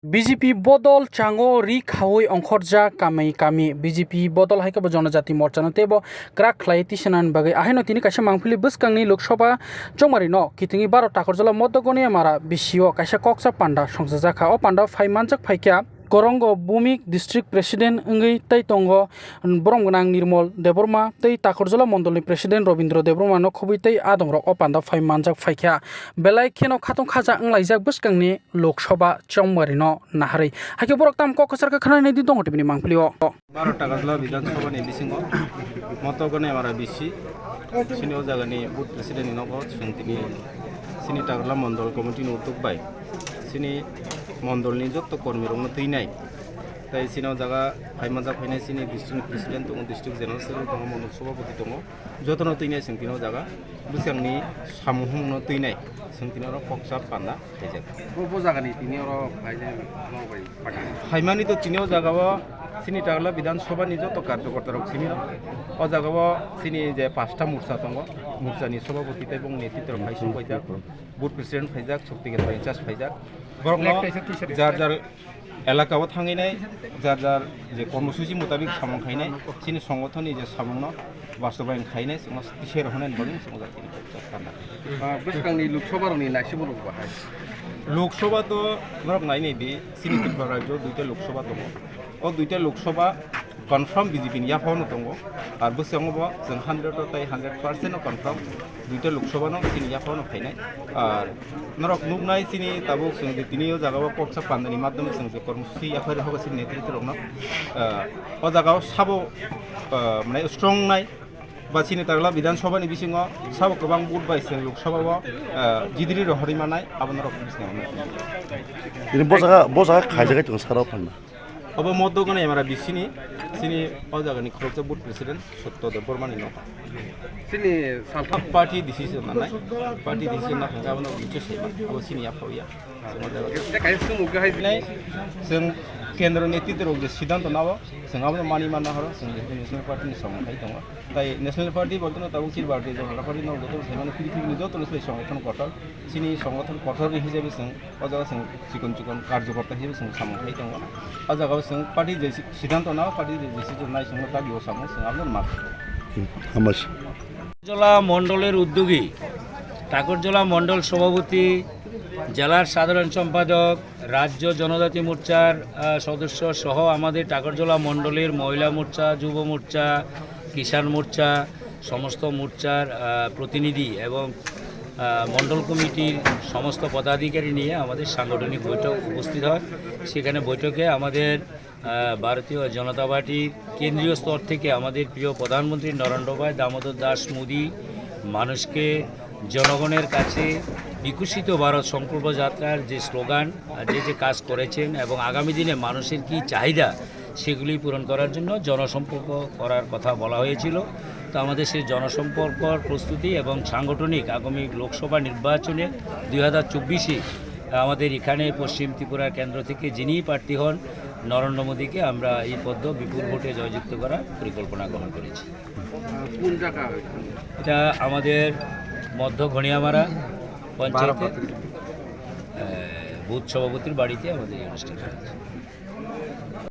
BJP বদল চাঙো রি খাওই অংখরজা কামি কামি বিজেপি বদল হাইকাবো জনজাতি মোর্চানো তেবো ক্রাক খ্লাই তিসানান বাগৈ আহেনো তিনি কাইসা মাংফিলি বসকাংনি লোকসভা চংমারি ন কিতিঙি 12 টাকরজলা মধ্যগনি মারা বিসিও কাইসা কক্সা পান্ডা সংসাজাখা ও পান্ডা ফাই মানজাক ফাইকা করঙ্গ বুমিক ডিস্ट्रिक्ट प्रेसिडेंट अंगै तै तंग ब्रह्मगोनां निर्मल देबरमा तै ताकरजला मंडलनि प्रेसिडेंट रवींद्र देबरमा न खबै तै आदंरक अपान्दा फाइ मानजाक फाइख्या बेलाय खेनो खाथं खाजा अंलाइजाक बसकांनि लोकसभा चौमारि न नाहारै हाके बरक ताम क खसारका खनानै दि दङ टिबिनि मांफलियो 12 टाकाजला विधानसभानि बिसिङाव मतगने आमारा बिसि सिनियाव जागानि बुथ प्रेसिडेन्ट नगो जोंनि सिनि टागला मण्डल कमिटिनि उद्योग सिनि मण्डलनि जत्त कर्मीरंनो थैनाय ताई सिनाव जागा फाइमाजा फाइनाय सिनि डिस्ट्रिक्ट प्रेसिडेन्ट दङ डिस्ट्रिक्ट जेनेरेल सेक्रेटारि दङ मण्डल सभापति दङ जतनो थैनाय जोंथिनाव जागा बिसांनि सामुहुंनो थैनाय जोंथिनाव कक्सा पान्दा थाइजाक बबे जागानि तिनियाव फाइनाय मावबाय फाइमानि तो तिनियाव जागावा सिनि टागला विधानसभानि जत्त कार्यकर्तारक सिनि अ जागावा सिनि जे 5टा मोर्चा दङ मोर्चानि सभापति এবং नेतृत्व फाइसं फाइजाक बुथ प्रेसिडेन्ट फाइजाक शक्तिगत फाइजाक फाइजाक जार जार एलाकाव थांनाय जार जार जे कर्मसूचि मुताबिक सामं खायनाय सिनि संगठननि जे सामंन बास्तबायन खायनाय जों सेर होनाय बगै जों जातिनि कान्दा बसकांनि लोकसभानि नायसिबो बाहाय लोकसभा तो नरक नायनि बे सिनि त्रिपुरा राज्योआव 2टा लोकसभा दङ अ 2टा लोकसभा कन्फार्म बीजेपी नि याफावनो दङ आरो बोसाङावबो जों 100% कन्फार्म 2टा लोकसभा न सिनि याफावनो फायनाय आरो नरक नुनाय सिनि ताबो जों दिनियो जागाव कक्सा पान्दानि माध्यमे जों जे कर्मसूचि याफार होगासिनो नेतृत्व रंनो अ जागाव साबो माने स्ट्रं नाय बा सिनि टागला विधानसभानि बिसिङाव साबो गोबां बुथ बायसे लोकसभाव जिदिरि रहरिमानाय आबनरक बिसिङाव ini bos खायजागा जों साराव फान्ना अब मध्यगने आमारा बिसिनि सिनि अजागानि खरकजा बुथ प्रेसिडेन्ट सत्यदेव बर्मानि न सिनि सालफा पार्टी डिसिजन नालाय पार्टी डिसिजन ना गाबनो बिचो सेबा अब सिनि याफावया दा कायसो मुगाहाय बिलाय जों केन्द्र नेतृत्व जे सिद्धांत नाव जों आबनो मानि मानना हरो जों नेशनल पार्टीनि समखाय दङ ताई नेशनल पार्टी बलतनो ताबो सिर पार्टी जनता पार्टी न जतो सेमाने पृथ्वीनि जतो नसले संगठन कठोर सिनि संगठन कठोर हिसाबै जों अजागा जों चिकन चिकन कार्यकर्ता हिसाबै जों समखाय दङ अजागा जों पार्टी जे सिद्धांत नाव पार्टी जे डिसिजन नाय जों तागियो सामो जों आबनो मा हामास জেলা মণ্ডলের উদ্যোগী টাকরজলা মণ্ডল সভাপতি জেলার সাধারণ সম্পাদক রাজ্য জনজাতি মোর্চার সদস্য সহ আমাদের টাকরজলা মণ্ডলের মহিলা মোর্চা যুব মোর্চা কিষাণ মোর্চা সমস্ত মোর্চার প্রতিনিধি এবং মণ্ডল কমিটির সমস্ত পদাধিকারী নিয়ে আমাদের সাংগঠনিক বৈঠক উপস্থিত হয় সেখানে বৈঠকে আমাদের ভারতীয় জনতা পার্টির কেন্দ্রীয় স্তর থেকে আমাদের প্রিয় প্রধানমন্ত্রী নরেন্দ্র ভাই দামোদর দাস মোদী মানুষকে জনগণের কাছে বিকশিত ভারত সংকল্প যাত্রার যে স্লোগান যে কাজ করেছেন এবং আগামী দিনে মানুষের কি চাহিদা সেগুলি পূরণ করার জন্য জনসম্পর্ক করার কথা বলা হয়েছিল তো আমাদের সেই জনসম্পর্ক প্রস্তুতি এবং সাংগঠনিক আগামী লোকসভা নির্বাচনে 2024-এ আমাদের এখানে পশ্চিম ত্রিপুরা কেন্দ্র থেকে যিনি প্রার্থী হন নরেন্দ্র মোদীকে আমরা এই পদ্ম বিপুল ভোটে জয়যুক্ত করার পরিকল্পনা গ্রহণ করেছি কোন জায়গা এটা আমাদের মধ্য ঘনিয়ামারা পঞ্চায়েতের বুথ সভাপতির বাড়িতে আমাদের এই অনুষ্ঠানটা